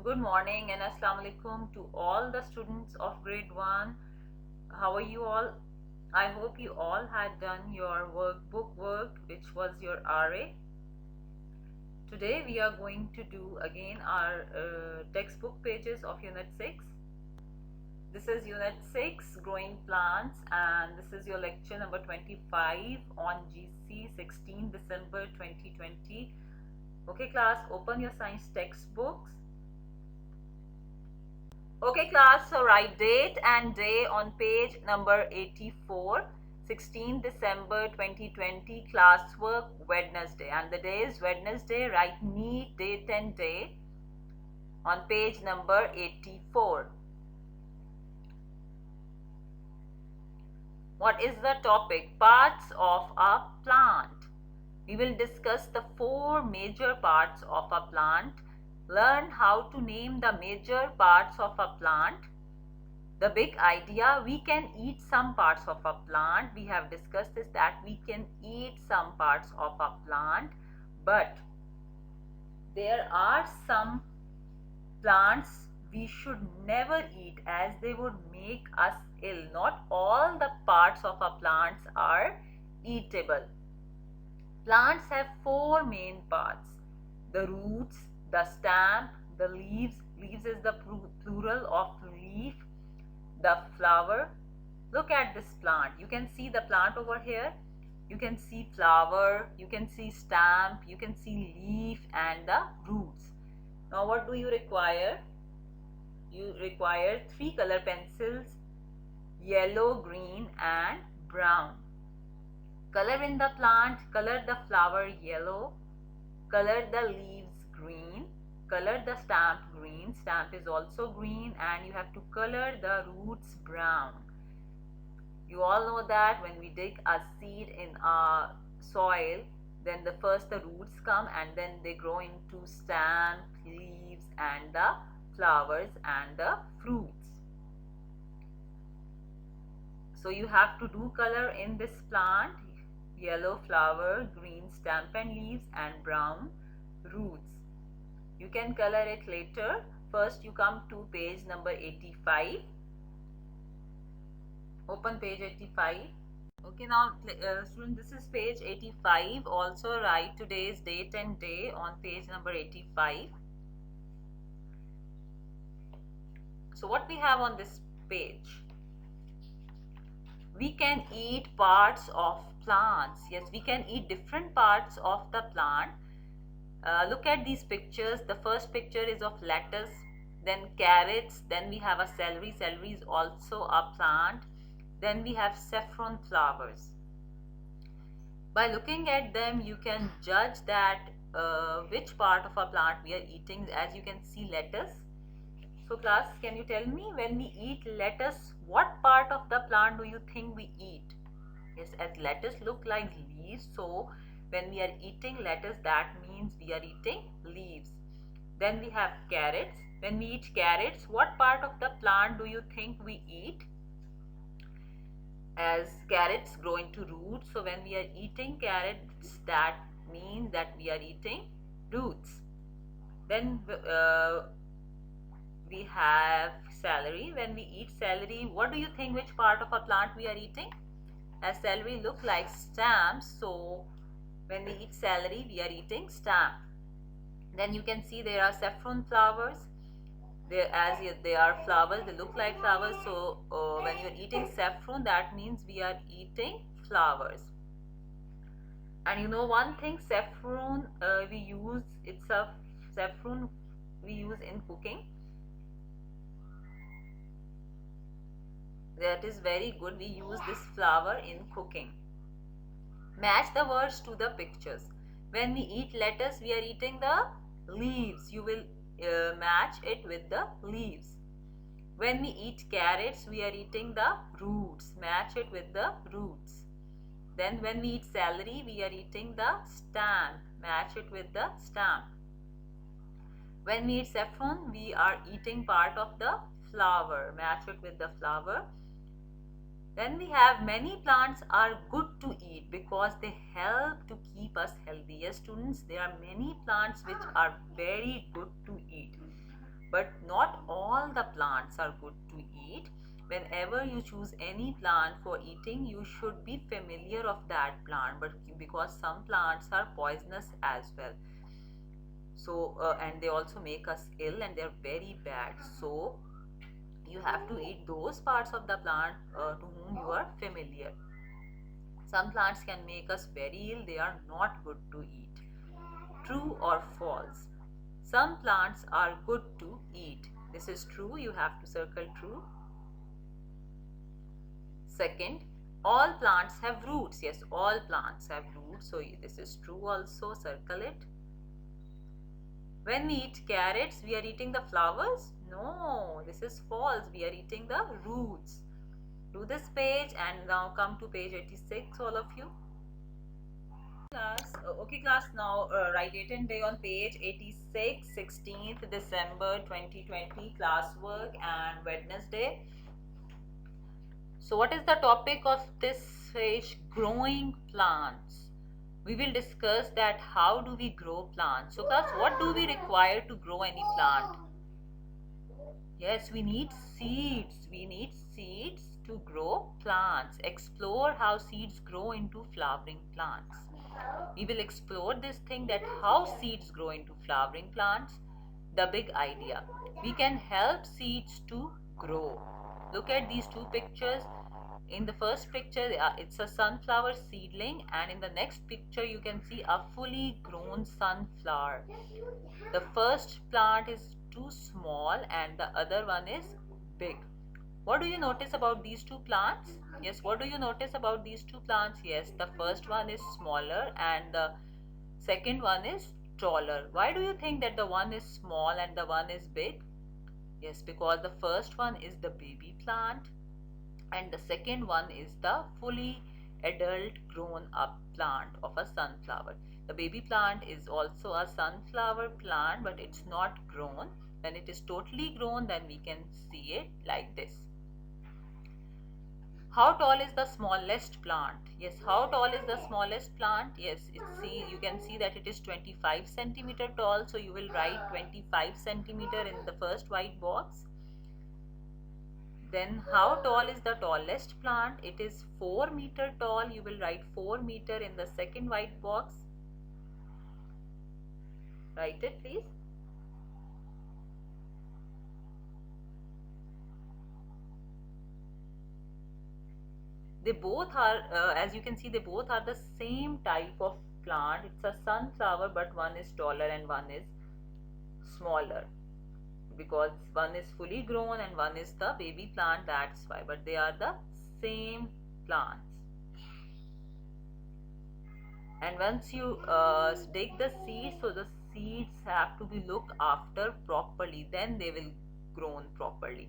Good morning and Assalamu alaikum to all the students of grade 1. How are you all? I hope you all had done your workbook work, which was your RA. Today we are going to do again our textbook pages of Unit 6. This is Unit 6, Growing Plants, and this is your lecture number 25 on GC 16 December 2020. Okay class, open your science textbooks. Okay class, so write date and day on page number 84, 16 December 2020, classwork Wednesday, and the day is Wednesday. Write neat date and day on page number 84. What is the topic? Parts of a plant. We will discuss the 4 major parts of a plant, learn how to name the major parts of a plant. The big idea, we can eat some parts of a plant. We have discussed this, that we can eat some parts of a plant, but there are some plants we should never eat as they would make us ill. Not all the parts of a plants are eatable. Plants have 4 main parts: the roots, the stem, the leaves. Leaves is the plural of leaf. The flower. Look at this plant. You can see the plant over here. You can see flower, you can see stem, you can see leaf and the roots. Now what do you require? You require 3 color pencils: yellow, green and brown. Color in the plant, color the flower yellow, color the leaves green, color the stem green, stem is also green, and you have to color the roots brown. You all know that when we dig a seed in a soil, then the roots come and then they grow into stem, leaves and the flowers and the fruits. So you have to do color in this plant: yellow flower, green stem and leaves and brown roots. You can color it later. First you come to page number 85. Open page 85. Okay, now student, this is page 85. Also write today's date and day on page number 85. So what we have on this page? We can eat parts of plants. Yes, we can eat different parts of the plant. Look at these pictures. The first picture is of lettuce, then carrots, then we have a celery. Celery is also a plant. Then we have saffron flowers. By looking at them, you can judge that which part of a plant we are eating. As you can see, lettuce. So class, can you tell me, when we eat lettuce, what part of the plant do you think we eat? Yes, as lettuce look like leaves, so when we are eating lettuce, that means we are eating leaves. Then we have carrots. When we eat carrots, what part of the plant do you think we eat? As carrots grow into roots, so when we are eating carrots, that means that we are eating roots. Then we have celery. When we eat celery, what do you think, which part of a plant we are eating? As celery look like stems, so when we eat celery, we are eating stem. Then you can see there are saffron flowers. They are flowers, they look like flowers. So when you are eating saffron, that means we are eating flowers. And you know one thing, saffron saffron we use in cooking. That is very good. We use this flower in cooking. Match the words to the pictures. When we eat lettuce, we are eating the leaves. You will match it with the leaves. When we eat carrots, we are eating the roots. Match it with the roots. Then when we eat celery, we are eating the stem. Match it with the stem. When we eat saffron, we are eating part of the flower. Match it with the flower. Then we have many plants are good to eat because they help to keep us healthy. Yes, students, there are many plants which are very good to eat. but not all the plants are good to eat. Whenever you choose any plant for eating, you should be familiar of that plant, but because some plants are poisonous as well. So and they also make us ill and they're very bad. So you have to eat those parts of the plant to whom you are familiar. Some plants can make us very ill, they are not good to eat. True or false? Some plants are good to eat. This is true, you have to circle true. Second, all plants have roots. Yes, all plants have roots, so this is true also, circle it. When we eat carrots, we are eating the flowers? No, this is false, we are eating the roots. Do this page and now come to page 86, all of you. Class, okay class, now write date and day on page 86, 16th December 2020, classwork and Wednesday. So what is the topic of this page? Growing plants. We will discuss that how do we grow plants. So class, what do we require to grow any plant? Yes, we need seeds. We need seeds to grow plants. Explore how seeds grow into flowering plants. We will explore this thing, that how seeds grow into flowering plants. The big idea. We can help seeds to grow. Look at these two pictures. In the first picture, it's a sunflower seedling, and in the next picture, you can see a fully grown sunflower. The first plant is too small and the other one is big. What do you notice about these two plants? Yes, what do you notice about these two plants? Yes, the first one is smaller and the second one is taller. Why do you think that the one is small and the one is big? Yes, because the first one is the baby plant and the second one is the fully adult grown up plant of a sunflower. The baby plant is also a sunflower plant, but it's not grown. When it is totally grown, then we can see it like this. How tall is the smallest plant? Yes, how tall is the smallest plant? Yes, you can see that it is 25 centimeter tall. So you will write 25 centimeter in the first white box. Then how tall is the tallest plant? It is 4 meter tall. You will write 4 meter in the second white box. Write it please. They both are, as you can see, they both are the same type of plant. It's a sunflower, but one is taller and one is smaller, because one is fully grown and one is the baby plant, that's why, but they are the same plants. And once you dig the seeds, so the seeds have to be looked after properly, then they will grow properly.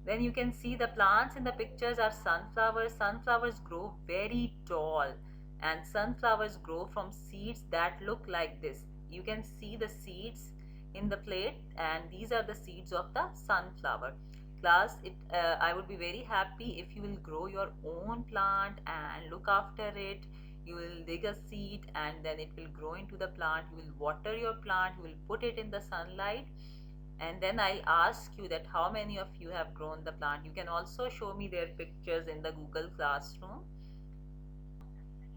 Then you can see the plants in the pictures are sunflowers. Sunflowers grow very tall and sunflowers grow from seeds that look like this. You can see the seeds in the plate, and these are the seeds of the sunflower. Class, I would be very happy if you will grow your own plant and look after it. You will dig a seed and then it will grow into the plant. You will water your plant, you will put it in the sunlight, and then I'll ask you that how many of you have grown the plant. You can also show me their pictures in the Google Classroom.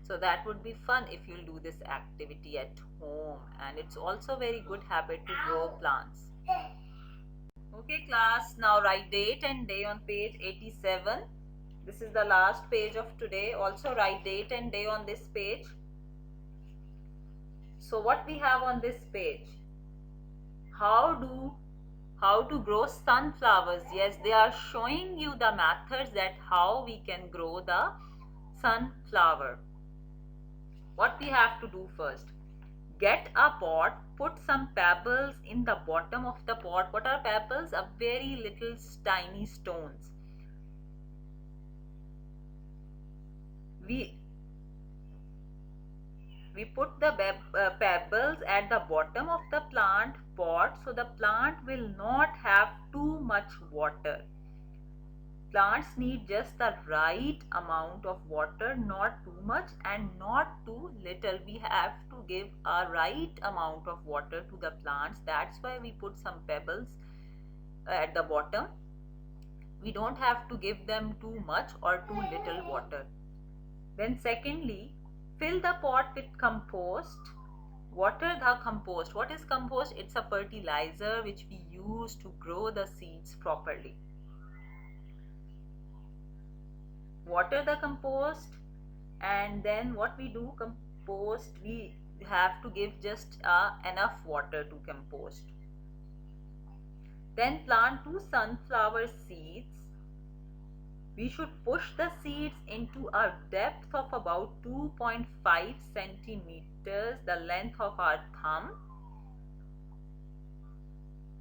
So that would be fun if you'll do this activity at home, and it's also very good habit to grow plants. Okay class, now write date and day on page 87. This is the last page of today. Also write date and day on this page. So what we have on this page? How to grow sunflowers. Yes, they are showing you the methods that how we can grow the sunflower. What we have to do first? Get a pot, put some pebbles in the bottom of the pot. What are pebbles? A very little tiny stones. We put the pebbles at the bottom of the plant pot, so the plant will not have too much water. Plants need just the right amount of water, not too much and not too little. We have to give a right amount of water to the plants. That's why we put some pebbles at the bottom. We don't have to give them too much or too little water. Then secondly, fill the pot with compost. Water the compost. What is compost? It's a fertilizer which we use to grow the seeds properly. Water the compost, and then what we do, compost, we have to give just enough water to compost. Then plant 2 sunflower seeds. We should push the seeds into a depth of about 2.5 centimeters, the length of our thumb.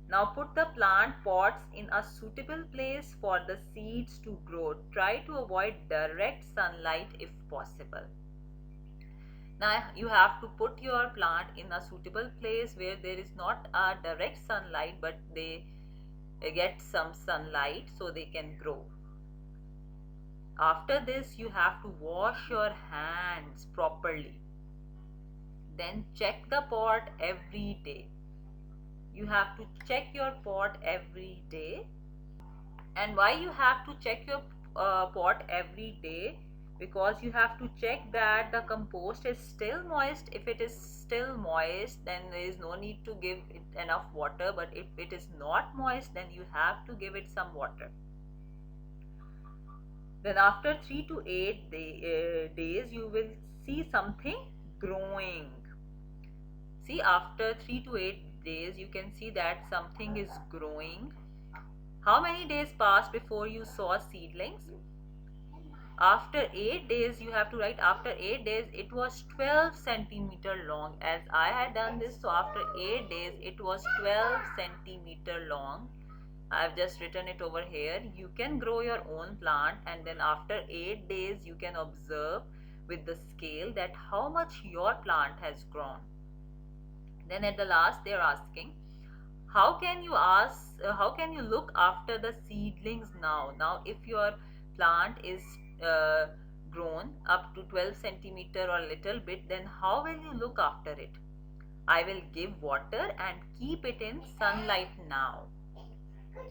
Now put the plant pots in a suitable place for the seeds to grow. Try to avoid direct sunlight if possible. Now you have to put your plant in a suitable place where there is not a direct sunlight, but they get some sunlight so they can grow. After this, you have to wash your hands properly. Then check the pot every day. You have to check your pot every day. And why you have to check your pot every day? Because you have to check that the compost is still moist. If it is still moist, then there is no need to give it enough water, but if it is not moist, then you have to give it some water. Then after 3 to 8 days, you will see something growing. See, after 3 to 8 days, you can see that something is growing. How many days passed before you saw seedlings? After 8 days, you have to write after 8 days, it was 12 centimeter long. As I had done this, so after 8 days, it was 12 centimeter long. I've just written it over here. You can grow your own plant, and then after 8 days, you can observe with the scale that how much your plant has grown. Then at the last, they're asking, how can you look after the seedlings now? Now, if your plant is grown up to 12 centimeter or a little bit, then how will you look after it? I will give water and keep it in sunlight now.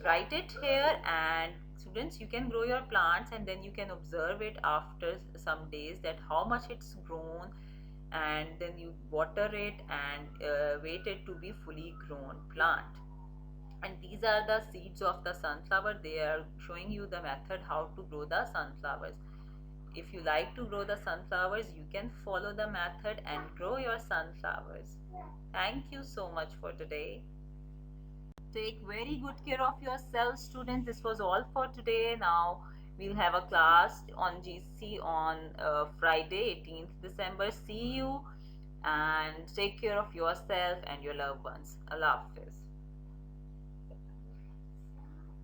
Write it here, and students, you can grow your plants and then you can observe it after some days that how much it's grown, and then you water it and wait it to be fully grown plant. And these are the seeds of the sunflower. They are showing you the method how to grow the sunflowers. If you like to grow the sunflowers, you can follow the method and grow your sunflowers. Thank you so much for today. Take very good care of yourself, students. This was all for today. Now we'll have a class on GC on Friday 18th December. See you, and take care of yourself and your loved ones. Allah Hafiz.